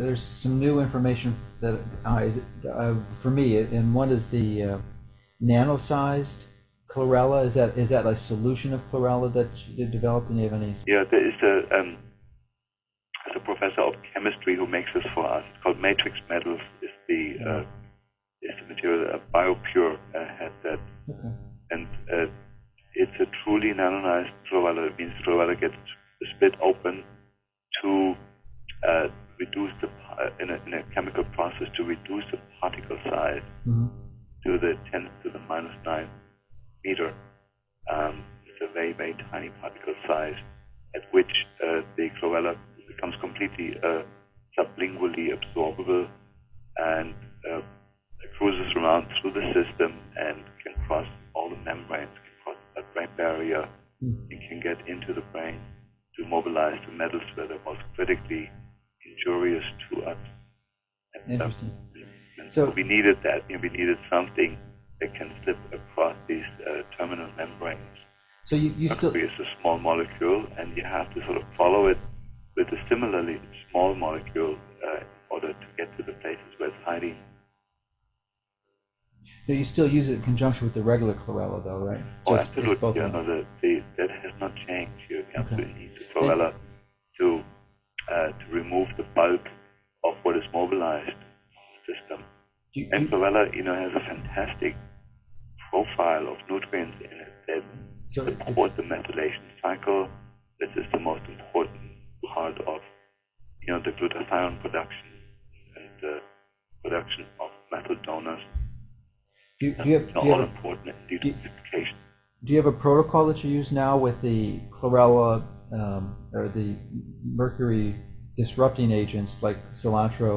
there's some new information that for me, and one is the nano-sized chlorella. Is that a solution of chlorella that you developed, and you have any? Yeah, there is a professor of chemistry who makes this for us. It's called matrix metals. Is the material BioPure has that, Okay. and it's a truly nanonized chlorella. It means chlorella gets split open to reduce in a chemical process to reduce the particle size to the 10 to the -9 meter. It's a very, very tiny particle size at which the chlorella becomes completely sublingually absorbable and cruises around through the system and can cross all the membranes, can cross the blood-brain barrier, and can get into the brain to mobilize the metals that are most critically injurious to us. And, Interesting. So we needed that. We needed something that can slip across these terminal membranes. So you still. Mercury is a small molecule, and you have to sort of follow it with a similarly small molecule in order to get to the places where it's hiding. So you still use it in conjunction with the regular chlorella, though, right? Oh, absolutely. Yeah, no, that has not changed. You absolutely need the chlorella to remove the bulk of what is mobilized in the system. And chlorella, has a fantastic profile of nutrients in it that support the methylation cycle. This is the most important part of, the glutathione production and the production of methyl donors. All important in detoxification. Do you have a protocol that you use now with the chlorella or the mercury disrupting agents like cilantro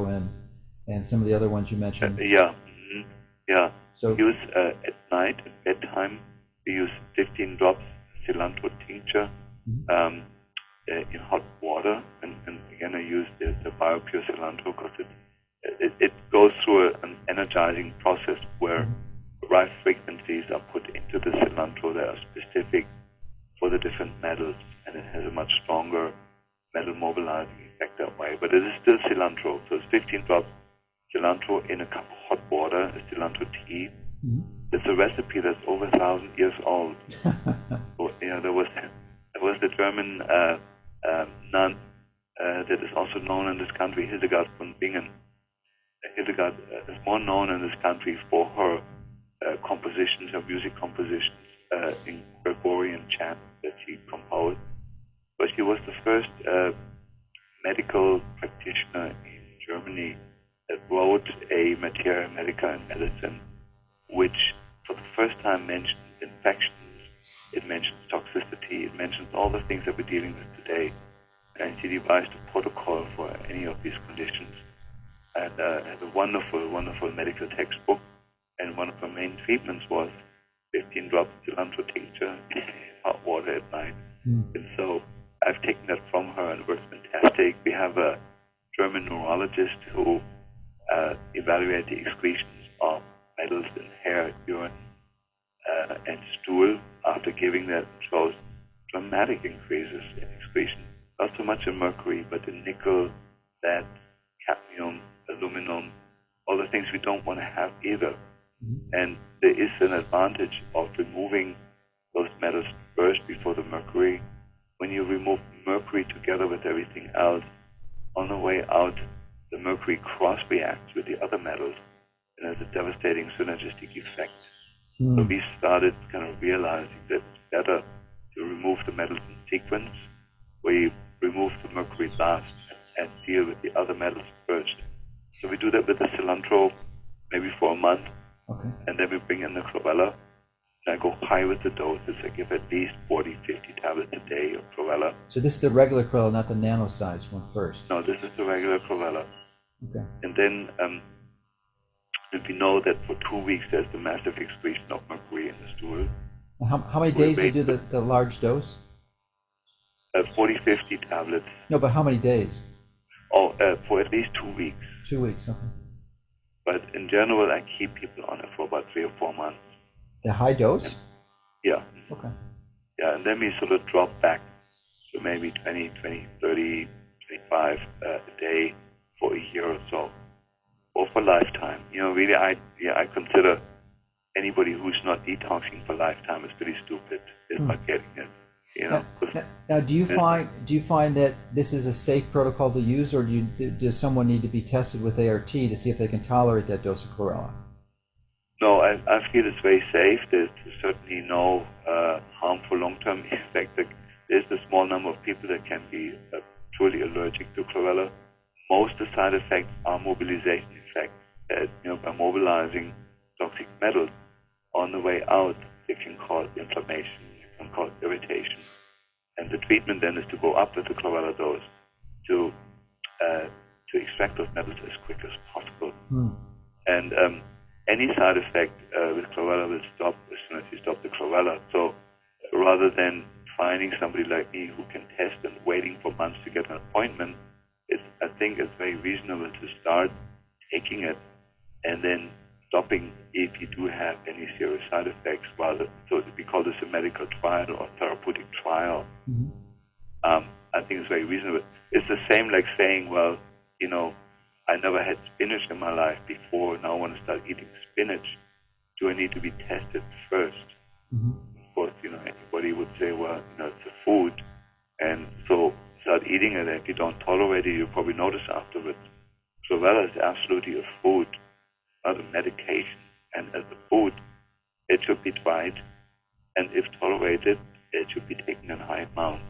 and some of the other ones you mentioned? Yeah. So we use at night, at bedtime, we use 15 drops cilantro tincture in hot water, and again I use the BioPure cilantro because it goes through an energizing process where the right frequencies are put into the cilantro that are specific for the different metals, and it has a much stronger metal mobilizing effect that way. But it is still cilantro, so it's 15 drops cilantro in a cup of hot water, a cilantro tea. It's a recipe that's over 1,000 years old. So, there was the German nun that is also known in this country, Hildegard von Bingen. Hildegard is more known in this country for her compositions, her music compositions in Gregorian chant that she composed. But she was the first medical practitioner in Germany that wrote a Materia Medica in medicine, which for the first time mentions infections, it mentions toxicity, it mentions all the things that we're dealing with today. And she devised a protocol for any of these conditions. And has a wonderful, wonderful medical textbook. And one of her main treatments was 15 drops cilantro tincture in hot water at night. And so I've taken that from her, and it works fantastic. We have a German neurologist who evaluates the excretions of metals in hair, urine, and stool after giving that, and shows dramatic increases in excretion. Not so much in mercury, but in nickel, lead, cadmium, aluminum, all the things we don't want to have either. And there is an advantage of removing those metals first before the mercury. When you remove mercury together with everything else, on the way out, the mercury cross-reacts with the other metals and has a devastating synergistic effect. So we started kind of realizing that it's better to remove the metals in sequence, where you remove the mercury last and deal with the other metals first. So we do that with the cilantro maybe for a month, and then we bring in the chlorella, and I go high with the doses. I give at least 40, 50 tablets a day of chlorella. So this is the regular chlorella, not the nano-sized one first? No, this is the regular chlorella. Okay. And then we know that for 2 weeks there's the massive excretion of mercury in the stool. And how many days do you do the large dose? 40, 50 tablets. No, but how many days? For at least 2 weeks. 2 weeks, okay. But in general, I keep people on it for about 3 or 4 months. The high dose? Yeah. Okay. Yeah, and then we sort of drop back to maybe 20, 30, 25 a day for a year. lifetime. Really, I consider anybody who's not detoxing for lifetime is pretty stupid. Is not getting it. Now, do you find that this is a safe protocol to use, or does someone need to be tested with ART to see if they can tolerate that dose of chlorella? No, I feel it's very safe. There's certainly no harmful long-term effect. There's a small number of people that can be truly allergic to chlorella. Most of the side effects are mobilization effects. By mobilizing toxic metals on the way out, it can cause inflammation, it can cause irritation. And the treatment then is to go up with the chlorella dose to extract those metals as quick as possible. And any side effect with chlorella will stop as soon as you stop the chlorella. So rather than finding somebody like me who can test and waiting for months to get an appointment, I think it's very reasonable to start taking it and then stopping if you do have any serious side effects. So we call this a medical trial or therapeutic trial. I think it's very reasonable. It's the same like saying, well, I never had spinach in my life before. Now I want to start eating spinach. Do I need to be tested first? Of course, anybody would say, well, it's a food, and so start eating it. If you don't tolerate it, you'll probably notice afterwards. Chlorella is absolutely a food, not a medication. And as a food, it should be tried, and if tolerated, it should be taken in high amounts.